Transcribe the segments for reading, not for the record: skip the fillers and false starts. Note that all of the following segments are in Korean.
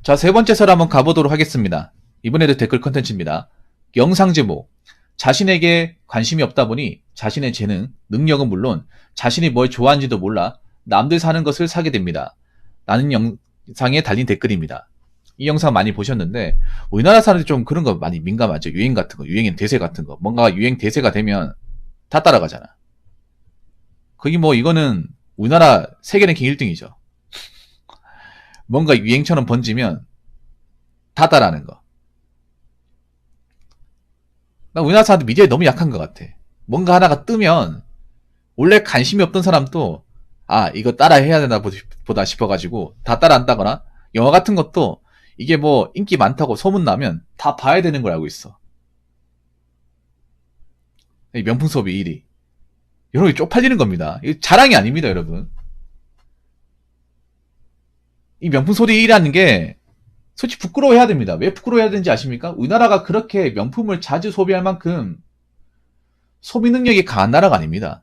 자, 세 번째 설 한번 가보도록 하겠습니다. 이번에도 댓글 컨텐츠입니다. 영상 제목. 자신에게 관심이 없다 보니 자신의 재능, 능력은 물론 자신이 뭘 좋아하는지도 몰라 남들 사는 것을 사게 됩니다. 라는 영상에 달린 댓글입니다. 이 영상 많이 보셨는데 우리나라 사람들이 좀 그런 거 많이 민감하죠. 유행 같은 거, 유행 대세 같은 거. 뭔가 유행 대세가 되면 다 따라가잖아. 거기 뭐 이거는 우리나라 세계 랭킹 1등이죠. 뭔가 유행처럼 번지면 다 따라하는 거. 나 우리나라 사람들 미디어에 너무 약한 것 같아. 뭔가 하나가 뜨면 원래 관심이 없던 사람도 이거 따라 해야 되나 보다 싶어가지고 다 따라한다거나, 영화 같은 것도 이게 뭐 인기 많다고 소문나면 다 봐야 되는 걸 알고 있어. 명품 소비 1위. 이런 게 쪽팔리는 겁니다. 이거 자랑이 아닙니다, 여러분. 이 명품 소비 1위라는 게 솔직히 부끄러워해야 됩니다. 왜 부끄러워해야 되는지 아십니까? 우리나라가 그렇게 명품을 자주 소비할 만큼 소비 능력이 강한 나라가 아닙니다.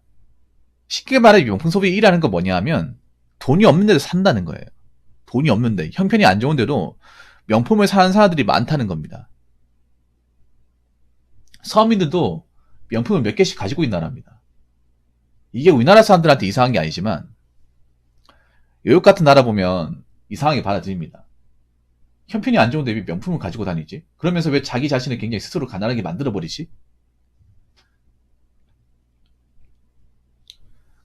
쉽게 말해 명품 소비 1위라는 거 뭐냐 하면 돈이 없는 데도 산다는 거예요. 돈이 없는데, 형편이 안 좋은데도 명품을 사는 사람들이 많다는 겁니다. 서민들도 명품을 몇 개씩 가지고 있는 나라입니다. 이게 우리나라 사람들한테 이상한 게 아니지만 외국 같은 나라 보면 이상하게 받아들입니다. 형편이 안 좋은데 왜 명품을 가지고 다니지? 그러면서 왜 자기 자신을 굉장히 스스로 가난하게 만들어버리지?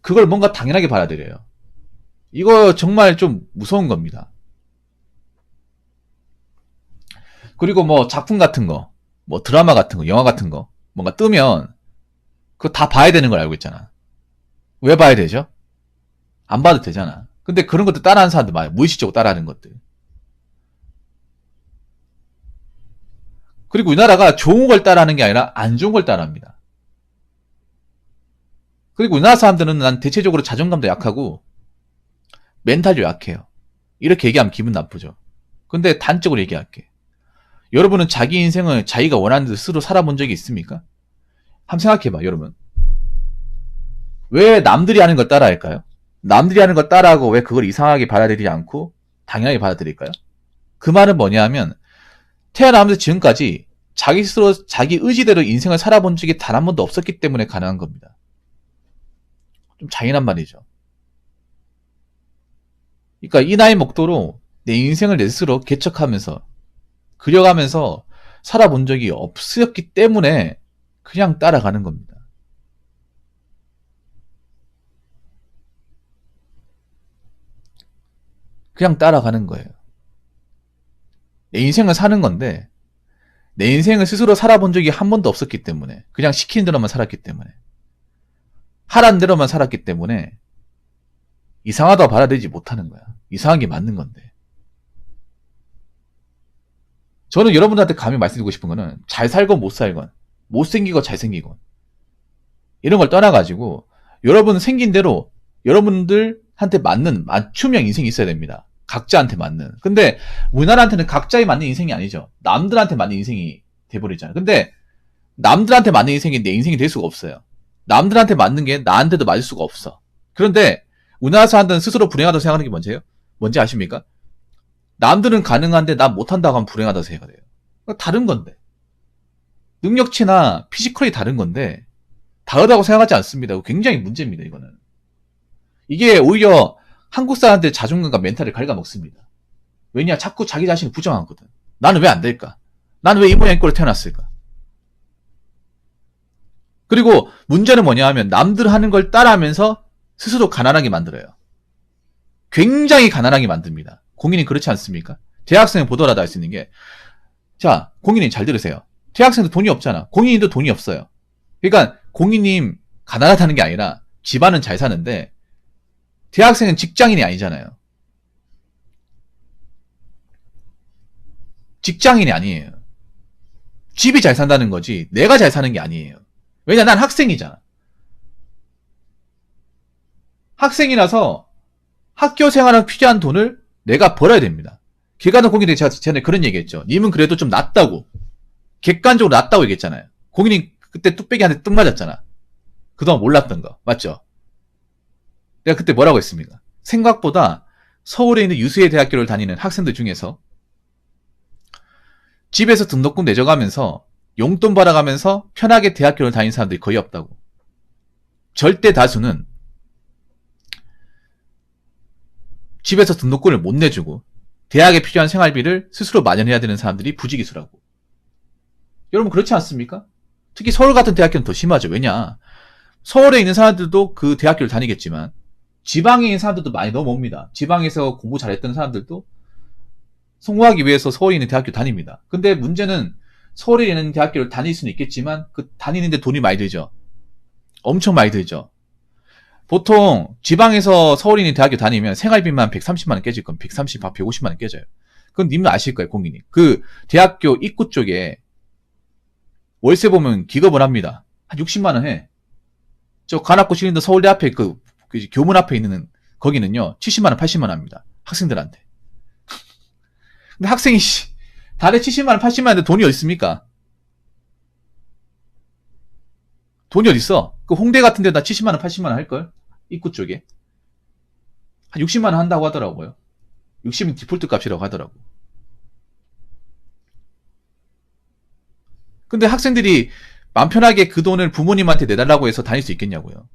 그걸 뭔가 당연하게 받아들여요. 이거 정말 좀 무서운 겁니다. 그리고 뭐 작품 같은 거, 뭐 드라마 같은 거, 영화 같은 거 뭔가 뜨면 그거 다 봐야 되는 걸 알고 있잖아. 왜 봐야 되죠? 안 봐도 되잖아. 근데 그런 것들 따라하는 사람들 많아요. 무의식적으로 따라하는 것들. 그리고 우리나라가 좋은 걸 따라하는 게 아니라 안 좋은 걸 따라합니다. 그리고 우리나라 사람들은 난 대체적으로 자존감도 약하고 멘탈도 약해요. 이렇게 얘기하면 기분 나쁘죠. 근데 단적으로 얘기할게. 여러분은 자기 인생을 자기가 원하는 대로 스스로 살아본 적이 있습니까? 한번 생각해봐, 여러분. 왜 남들이 하는 걸 따라 할까요? 남들이 하는 걸 따라하고 왜 그걸 이상하게 받아들이지 않고 당연하게 받아들일까요? 그 말은 뭐냐 하면 태어나면서 지금까지 자기 스스로 자기 의지대로 인생을 살아본 적이 단 한 번도 없었기 때문에 가능한 겁니다. 좀 잔인한 말이죠. 그러니까 이 나이 먹도록 내 인생을 내 스스로 개척하면서 그려가면서 살아본 적이 없었기 때문에 그냥 따라가는 겁니다. 그냥 따라가는 거예요. 내 인생을 사는 건데 내 인생을 스스로 살아본 적이 한 번도 없었기 때문에, 그냥 시키는 대로만 살았기 때문에, 하라는 대로만 살았기 때문에 이상하다고 받아들이지 못하는 거야. 이상한 게 맞는 건데. 저는 여러분들한테 감히 말씀드리고 싶은 거는 잘 살건 못 살건, 못생기건 잘생기건 이런 걸 떠나가지고 여러분 생긴 대로 여러분들한테 맞는 맞춤형 인생이 있어야 됩니다. 각자한테 맞는. 근데 우리나라한테는 각자에 맞는 인생이 아니죠. 남들한테 맞는 인생이 돼버리잖아요. 근데 남들한테 맞는 인생이 내 인생이 될 수가 없어요. 남들한테 맞는 게 나한테도 맞을 수가 없어. 그런데 우리나라 사람들은 스스로 불행하다고 생각하는 게 뭔지 아십니까? 남들은 가능한데 난 못한다고 하면 불행하다고 생각해요. 다른 건데. 능력치나 피지컬이 다른 건데 다르다고 생각하지 않습니다. 굉장히 문제입니다, 이거는. 이게 오히려 한국 사람들 자존감과 멘탈을 갉아먹습니다. 왜냐? 자꾸 자기 자신을 부정하거든. 나는 왜 안 될까? 나는 왜 이 모양 꼴로 태어났을까? 그리고 문제는 뭐냐 하면 남들 하는 걸 따라하면서 스스로 가난하게 만들어요. 굉장히 가난하게 만듭니다. 공인이 그렇지 않습니까? 대학생은 보더라도 알 수 있는 게, 자, 공인님 잘 들으세요. 대학생도 돈이 없잖아. 공인님도 돈이 없어요. 그러니까 공인님 가난하다는 게 아니라 집안은 잘 사는데 대학생은 직장인이 아니잖아요. 직장인이 아니에요. 집이 잘 산다는 거지 내가 잘 사는 게 아니에요. 왜냐, 난 학생이잖아. 학생이라서 학교 생활에 필요한 돈을 내가 벌어야 됩니다. 객관적 공인이 제가 전에 그런 얘기했죠. 님은 그래도 좀 낫다고, 객관적으로 낫다고 얘기했잖아요. 공인이 그때 뚝배기한테 뚝 맞았잖아. 그동안 몰랐던 거 맞죠? 내가 그때 뭐라고 했습니까? 생각보다 서울에 있는 유수의 대학교를 다니는 학생들 중에서 집에서 등록금 내줘가면서 용돈 벌어가면서 편하게 대학교를 다니는 사람들이 거의 없다고. 절대 다수는 집에서 등록금을 못 내주고 대학에 필요한 생활비를 스스로 마련해야 되는 사람들이 부지기수라고. 여러분 그렇지 않습니까? 특히 서울 같은 대학교는 더 심하죠. 왜냐? 서울에 있는 사람들도 그 대학교를 다니겠지만 지방에 있는 사람들도 많이 넘어옵니다. 지방에서 공부 잘했던 사람들도 성공하기 위해서 서울에 있는 대학교 다닙니다. 근데 문제는 서울에 있는 대학교를 다닐 수는 있겠지만 그 다니는데 돈이 많이 들죠. 엄청 많이 들죠. 보통 지방에서 서울에 있는 대학교 다니면 생활비만 130만원 깨질 겁니다. 130, 150만원 깨져요. 그건 님은 아실 거예요, 공인이. 그 대학교 입구 쪽에 월세 보면 기겁을 합니다. 한 60만원 해. 저 관악구 시린더 서울대 앞에 그 교문 앞에 있는 거기는요 70만원, 80만원 합니다. 학생들한테. 근데 학생이 달에 70만원, 80만원인데 돈이 어디 있습니까? 돈이 어딨어? 그 홍대 같은 데다 70만원, 80만원 할걸? 입구 쪽에. 한 60만원 한다고 하더라고요. 60은 디폴트 값이라고 하더라고. 근데 학생들이 맘 편하게 그 돈을 부모님한테 내달라고 해서 다닐 수 있겠냐고요.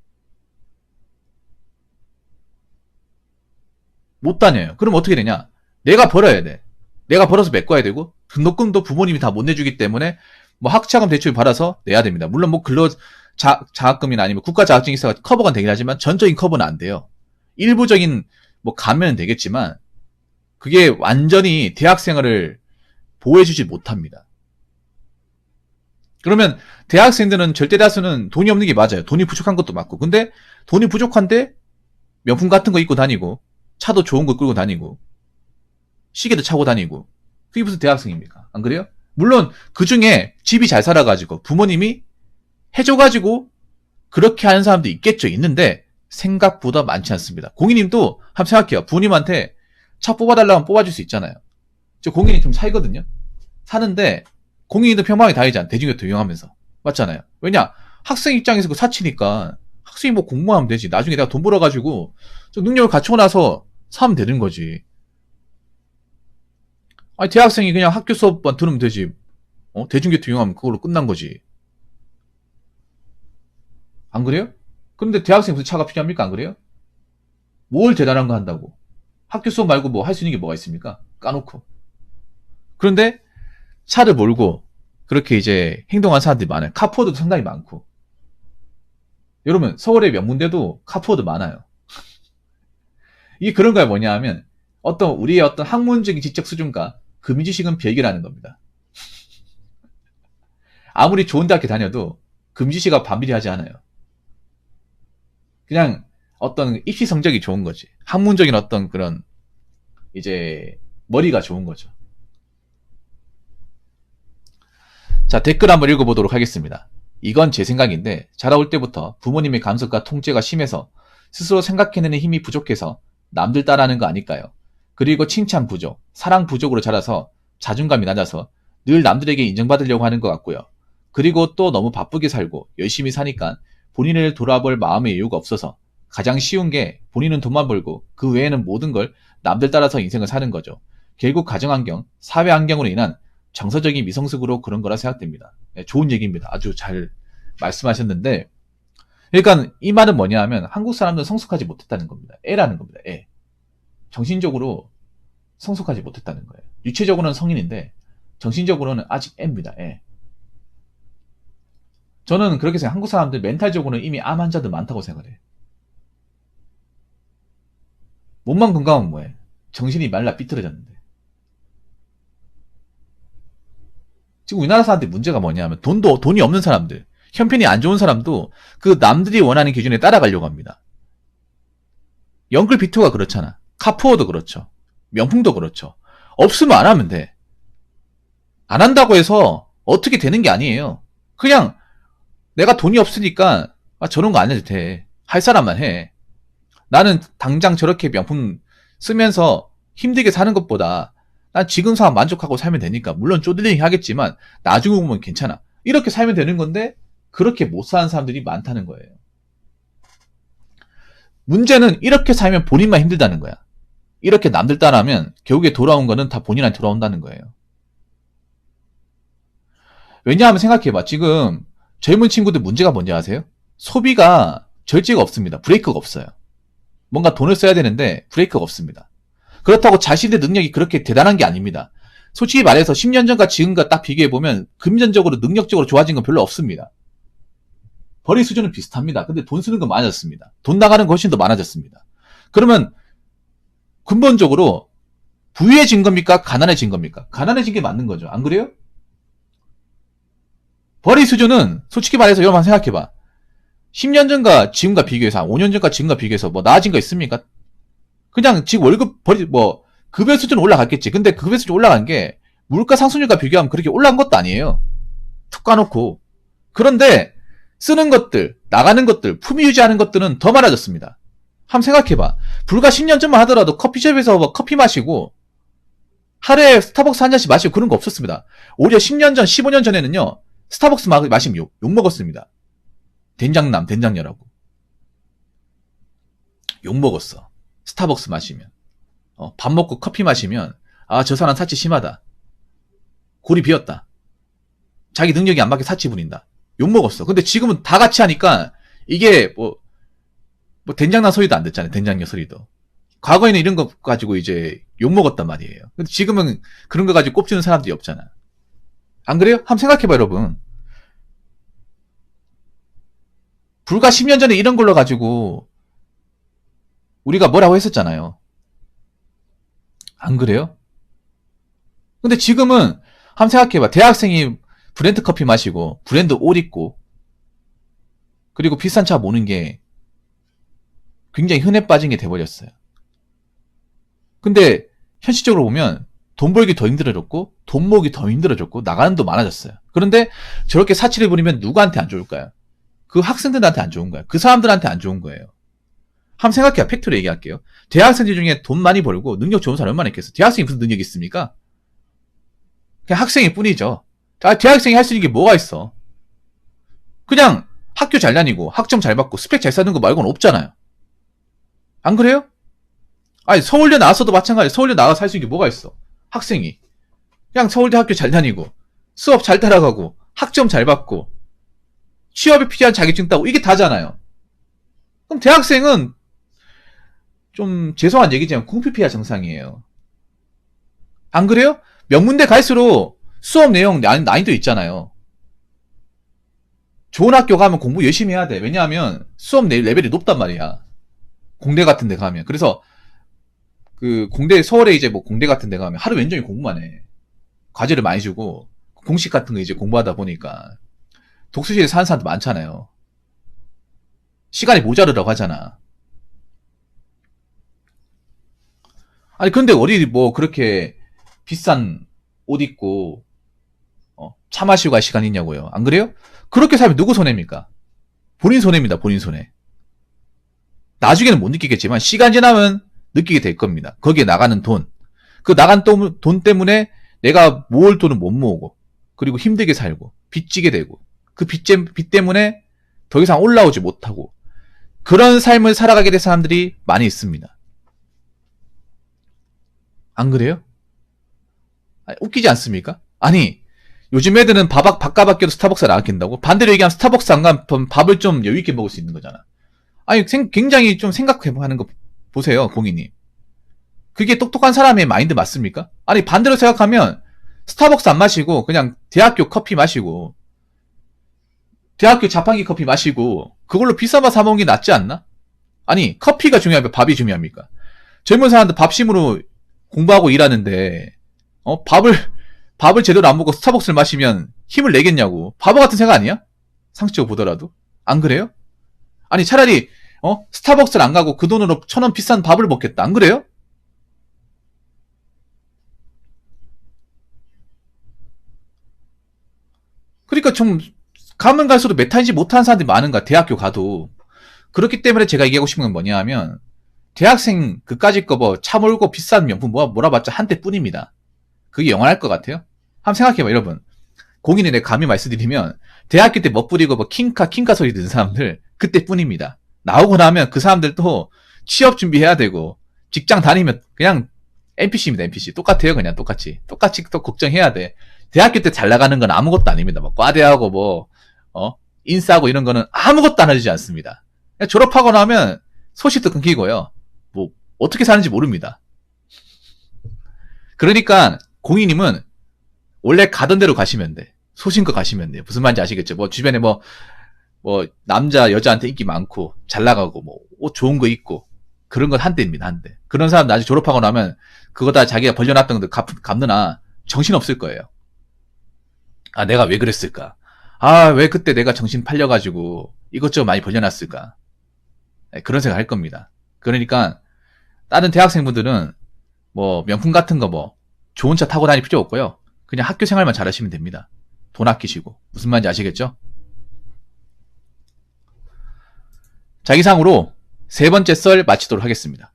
못 다녀요. 그럼 어떻게 되냐? 내가 벌어야 돼. 내가 벌어서 메꿔야 되고 등록금도 부모님이 다 못 내주기 때문에 뭐 학자금 대출 받아서 내야 됩니다. 물론 뭐 장학금이나 아니면 국가 자격증이 있어서 커버가 되긴 하지만 전적인 커버는 안 돼요. 일부적인 뭐 감면은 되겠지만 그게 완전히 대학생활을 보호해주지 못합니다. 그러면 대학생들은 절대 다수는 돈이 없는 게 맞아요. 돈이 부족한 것도 맞고. 근데 돈이 부족한데 명품 같은 거 입고 다니고 차도 좋은 거 끌고 다니고 시계도 차고 다니고 그게 무슨 대학생입니까? 안 그래요? 물론 그 중에 집이 잘 살아가지고 부모님이 해줘가지고 그렇게 하는 사람도 있겠죠. 있는데 생각보다 많지 않습니다. 공인님도 한번 생각해요. 부모님한테 차 뽑아달라면 뽑아줄 수 있잖아요. 저 공인이 좀 살거든요. 사는데 공인이도 평범하게 다니잖아. 대중교통 이용하면서. 맞잖아요. 왜냐? 학생 입장에서 그 사치니까 학생이 뭐 공부하면 되지. 나중에 내가 돈 벌어가지고 저 능력을 갖추고 나서 사면 되는 거지. 아니 대학생이 그냥 학교 수업만 들으면 되지. 대중교통 이용하면 그걸로 끝난 거지. 안 그래요? 그런데 대학생이 무슨 차가 필요합니까? 안 그래요? 뭘 대단한 거 한다고. 학교 수업 말고 뭐 할 수 있는 게 뭐가 있습니까? 까놓고. 그런데 차를 몰고 그렇게 이제 행동한 사람들이 많아요. 카푸어도 상당히 많고. 여러분 서울의 명문대도 카푸어도 많아요. 이게 그런 거야 뭐냐 하면 우리의 어떤 학문적인 지적 수준과 금지식은 별개라는 겁니다. 아무리 좋은 대학교 다녀도 금지시가 반비례하지 않아요. 그냥 어떤 입시 성적이 좋은 거지. 학문적인 어떤 그런 이제 머리가 좋은 거죠. 자, 댓글 한번 읽어보도록 하겠습니다. 이건 제 생각인데 자라올 때부터 부모님의 간섭과 통제가 심해서 스스로 생각해내는 힘이 부족해서 남들 따라하는 거 아닐까요? 그리고 칭찬 부족, 사랑 부족으로 자라서 자존감이 낮아서 늘 남들에게 인정받으려고 하는 것 같고요. 그리고 또 너무 바쁘게 살고 열심히 사니까 본인을 돌아볼 마음의 여유가 없어서 가장 쉬운 게 본인은 돈만 벌고 그 외에는 모든 걸 남들 따라서 인생을 사는 거죠. 결국 가정환경, 사회환경으로 인한 정서적인 미성숙으로 그런 거라 생각됩니다. 네, 좋은 얘기입니다. 아주 잘 말씀하셨는데 그러니까 이 말은 뭐냐 하면 한국 사람들은 성숙하지 못했다는 겁니다. 애라는 겁니다. 애. 정신적으로 성숙하지 못했다는 거예요. 육체적으로는 성인인데 정신적으로는 아직 애입니다. 애. 저는 그렇게 생각해요. 한국 사람들 멘탈적으로는 이미 암 환자들 많다고 생각을 해요. 몸만 건강하면 뭐해? 정신이 말라 삐뚤어졌는데. 지금 우리나라 사람들이 문제가 뭐냐면 돈이 없는 사람들, 형편이 안 좋은 사람도 그 남들이 원하는 기준에 따라가려고 합니다. 영끌 비투가 그렇잖아. 카푸어도 그렇죠. 명품도 그렇죠. 없으면 안 하면 돼. 안 한다고 해서 어떻게 되는 게 아니에요. 그냥 내가 돈이 없으니까 저런 거 안 해도 돼. 할 사람만 해. 나는 당장 저렇게 명품 쓰면서 힘들게 사는 것보다 난 지금 상황 만족하고 살면 되니까 물론 쪼들리긴 하겠지만 나중에 보면 괜찮아. 이렇게 살면 되는 건데 그렇게 못 사는 사람들이 많다는 거예요. 문제는 이렇게 살면 본인만 힘들다는 거야. 이렇게 남들 따라하면 결국에 돌아온 거는 다 본인한테 돌아온다는 거예요. 왜냐하면 생각해봐. 지금 젊은 친구들 문제가 뭔지 아세요? 소비가 절제가 없습니다. 브레이크가 없어요. 뭔가 돈을 써야 되는데 브레이크가 없습니다. 그렇다고 자신의 능력이 그렇게 대단한 게 아닙니다. 솔직히 말해서 10년 전과 지금과 딱 비교해보면 금전적으로 능력적으로 좋아진 건 별로 없습니다. 벌이 수준은 비슷합니다. 근데 돈 쓰는 건 많아졌습니다. 돈 나가는 거 훨씬 더 많아졌습니다. 그러면 근본적으로 부유해진 겁니까? 가난해진 겁니까? 가난해진 게 맞는 거죠. 안 그래요? 벌이 수준은 솔직히 말해서 여러분 생각해봐. 10년 전과 지금과 비교해서 5년 전과 지금과 비교해서 뭐 나아진 거 있습니까? 그냥 지금 월급 벌이 뭐 급여 수준 올라갔겠지. 근데 급여 수준 올라간 게 물가 상승률과 비교하면 그렇게 올라간 것도 아니에요. 툭 까놓고. 그런데 쓰는 것들, 나가는 것들, 품위 유지하는 것들은 더 많아졌습니다. 한번 생각해봐. 불과 10년 전만 하더라도 커피숍에서 뭐 커피 마시고 하루에 스타벅스 한 잔씩 마시고 그런 거 없었습니다. 오히려 10년 전, 15년 전에는요. 스타벅스 마시면 욕 먹었습니다. 된장남, 된장녀라고. 욕 먹었어. 스타벅스 마시면. 밥 먹고 커피 마시면 아, 저 사람 사치 심하다. 골이 비었다. 자기 능력이 안 맞게 사치 부린다. 욕 먹었어. 근데 지금은 다 같이 하니까 이게 뭐 된장남 소리도 안 듣잖아요. 된장녀 소리도. 과거에는 이런 거 가지고 이제 욕 먹었단 말이에요. 근데 지금은 그런 거 가지고 꼽주는 사람들이 없잖아. 안 그래요? 한번 생각해봐, 여러분. 불과 10년 전에 이런 걸로 가지고 우리가 뭐라고 했었잖아요. 안 그래요? 근데 지금은 한번 생각해봐. 대학생이 브랜드 커피 마시고 브랜드 옷 입고 그리고 비싼 차 모는 게 굉장히 흔해 빠진 게 돼버렸어요. 근데 현실적으로 보면 돈 벌기 더 힘들어졌고 돈 모으기 더 힘들어졌고 나가는 도 많아졌어요. 그런데 저렇게 사치를 부리면 누구한테 안 좋을까요? 그 학생들한테 안 좋은 거예요. 그 사람들한테 안 좋은 거예요. 한번 생각해요. 팩트로 얘기할게요. 대학생들 중에 돈 많이 벌고 능력 좋은 사람 얼마나 있겠어? 대학생이 무슨 능력이 있습니까? 그냥 학생일 뿐이죠. 대학생이 할 수 있는 게 뭐가 있어? 그냥 학교 잘 다니고 학점 잘 받고 스펙 잘 쌓는 거 말고는 없잖아요. 안 그래요? 아니 서울대 나왔어도 마찬가지야. 서울대 나와서 할 수 있는 게 뭐가 있어? 학생이 그냥 서울대 학교 잘 다니고 수업 잘 따라가고 학점 잘 받고 취업에 필요한 자격증 따고 이게 다잖아요. 그럼 대학생은 좀 죄송한 얘기지만 궁핍해야 정상이에요. 안 그래요? 명문대 갈수록 수업 내용 난이도 있잖아요. 좋은 학교 가면 공부 열심히 해야 돼. 왜냐하면 수업 레벨이 높단 말이야. 공대 같은 데 가면. 그래서 그 공대 서울에 이제 뭐 공대 같은 데 가면 하루 왼종일 공부만 해. 과제를 많이 주고 공식 같은 거 이제 공부하다 보니까 독서실에 사는 사람도 많잖아요. 시간이 모자르다고 하잖아. 아니 근데 어디 뭐 그렇게 비싼 옷 입고 차 마시고 갈 시간 있냐고요. 안 그래요? 그렇게 살면 누구 손해입니까? 본인 손해입니다. 본인 손해. 나중에는 못 느끼겠지만 시간 지나면 느끼게 될 겁니다. 거기에 나가는 돈. 그 나간 돈 때문에 내가 모을 돈은 못 모으고 그리고 힘들게 살고 빚지게 되고 그 빚 때문에 더 이상 올라오지 못하고 그런 삶을 살아가게 된 사람들이 많이 있습니다. 안 그래요? 아니, 웃기지 않습니까? 아니 요즘 애들은 밥가밖에도 스타벅스를 안 아낀다고? 반대로 얘기하면 스타벅스 안 가면 밥을 좀 여유있게 먹을 수 있는 거잖아. 아니 굉장히 좀 생각해보는 거 보세요. 공인님. 그게 똑똑한 사람의 마인드 맞습니까? 아니 반대로 생각하면 스타벅스 안 마시고 그냥 대학교 커피 마시고 대학교 자판기 커피 마시고 그걸로 비싼 밥 사 먹는 게 낫지 않나? 아니 커피가 중요합니까? 밥이 중요합니까? 젊은 사람들 밥심으로 공부하고 일하는데 밥을 제대로 안 먹고 스타벅스를 마시면 힘을 내겠냐고. 바보 같은 생각 아니야? 상식적으로 보더라도. 안 그래요? 아니 차라리 스타벅스를 안 가고 그 돈으로 1,000원 비싼 밥을 먹겠다. 안 그래요? 그러니까 좀 가면 갈수록 메타인지 못하는 사람들이 많은가. 대학교 가도. 그렇기 때문에 제가 얘기하고 싶은 건 뭐냐 하면 대학생 그까짓 거 뭐 차 몰고 비싼 명품 몰아봤자 한때 뿐입니다. 그게 영원할 것 같아요? 한번 생각해봐 여러분. 공인이 내가 감히 말씀드리면 대학교 때 멋부리고 뭐 킹카 소리 듣는 사람들 그때 뿐입니다. 나오고 나면 그 사람들 또 취업 준비해야 되고 직장 다니면 그냥 NPC입니다, NPC. 똑같아요, 그냥 똑같이. 똑같이 또 걱정해야 돼. 대학교 때 잘 나가는 건 아무것도 아닙니다. 뭐, 과대하고 뭐, 인싸고 이런 거는 아무것도 안 해주지 않습니다. 그냥 졸업하고 나면 소식도 끊기고요. 뭐, 어떻게 사는지 모릅니다. 그러니까, 공인님은 원래 가던 대로 가시면 돼. 소신껏 가시면 돼요. 무슨 말인지 아시겠죠? 뭐, 주변에 뭐, 남자, 여자한테 인기 많고, 잘 나가고, 뭐, 옷 좋은 거 입고, 그런 건 한대입니다, 한대. 그런 사람 나중에 졸업하고 나면, 그거 다 자기가 벌려놨던 거 갚느나 정신 없을 거예요. 아, 내가 왜 그랬을까? 아, 왜 그때 내가 정신 팔려가지고, 이것저것 많이 벌려놨을까? 네, 그런 생각 할 겁니다. 그러니까, 다른 대학생분들은, 뭐, 명품 같은 거 뭐, 좋은 차 타고 다닐 필요 없고요. 그냥 학교 생활만 잘하시면 됩니다. 돈 아끼시고. 무슨 말인지 아시겠죠? 자, 이상으로 세 번째 썰 마치도록 하겠습니다.